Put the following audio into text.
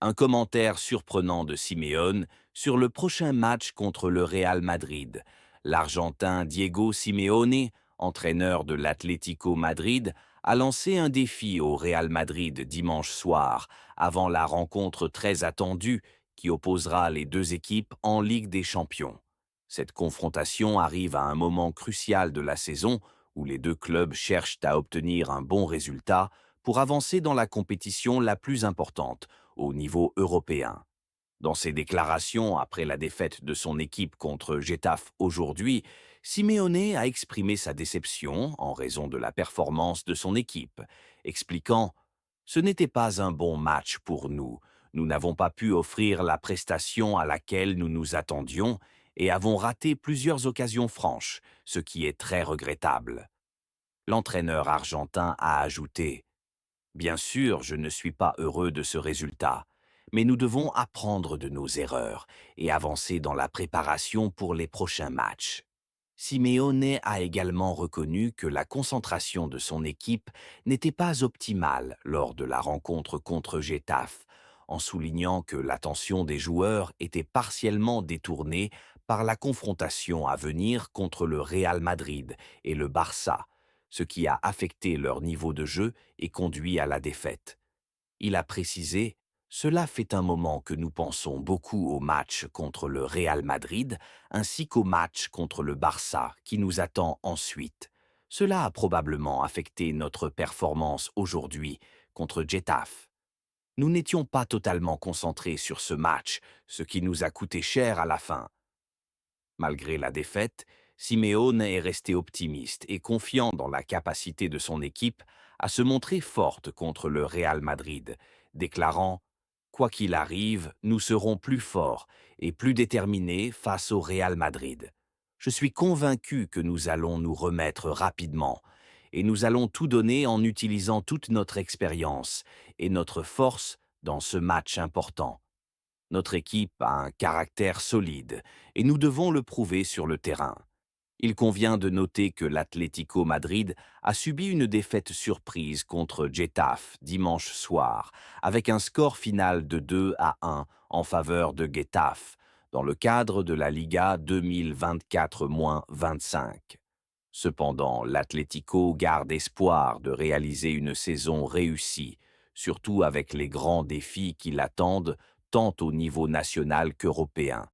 Un commentaire surprenant de Simeone sur le prochain match contre le Real Madrid. L'Argentin Diego Simeone, entraîneur de l'Atlético Madrid, a lancé un défi au Real Madrid dimanche soir, avant la rencontre très attendue qui opposera les deux équipes en Ligue des Champions. Cette confrontation arrive à un moment crucial de la saison où les deux clubs cherchent à obtenir un bon résultat pour avancer dans la compétition la plus importante au niveau européen. Dans ses déclarations après la défaite de son équipe contre Getafe aujourd'hui, Simeone a exprimé sa déception en raison de la performance de son équipe, expliquant « Ce n'était pas un bon match pour nous. Nous n'avons pas pu offrir la prestation à laquelle nous nous attendions et avons raté plusieurs occasions franches, ce qui est très regrettable. » L'entraîneur argentin a ajouté « Bien sûr, je ne suis pas heureux de ce résultat, mais nous devons apprendre de nos erreurs et avancer dans la préparation pour les prochains matchs. » Simeone a également reconnu que la concentration de son équipe n'était pas optimale lors de la rencontre contre Getafe, en soulignant que l'attention des joueurs était partiellement détournée par la confrontation à venir contre le Real Madrid et le Barça, ce qui a affecté leur niveau de jeu et conduit à la défaite. Il a précisé « Cela fait un moment que nous pensons beaucoup au match contre le Real Madrid ainsi qu'au match contre le Barça qui nous attend ensuite. Cela a probablement affecté notre performance aujourd'hui contre Getafe. Nous n'étions pas totalement concentrés sur ce match, ce qui nous a coûté cher à la fin. » Malgré la défaite, Simeone est resté optimiste et confiant dans la capacité de son équipe à se montrer forte contre le Real Madrid, déclarant « Quoi qu'il arrive, nous serons plus forts et plus déterminés face au Real Madrid. Je suis convaincu que nous allons nous remettre rapidement et nous allons tout donner en utilisant toute notre expérience et notre force dans ce match important. Notre équipe a un caractère solide et nous devons le prouver sur le terrain. Il convient de noter que l'Atlético Madrid a subi une défaite surprise contre Getafe dimanche soir, avec un score final de 2-1 en faveur de Getafe, dans le cadre de la Liga 2024-25. Cependant, l'Atlético garde espoir de réaliser une saison réussie, surtout avec les grands défis qui l'attendent tant au niveau national qu'européen.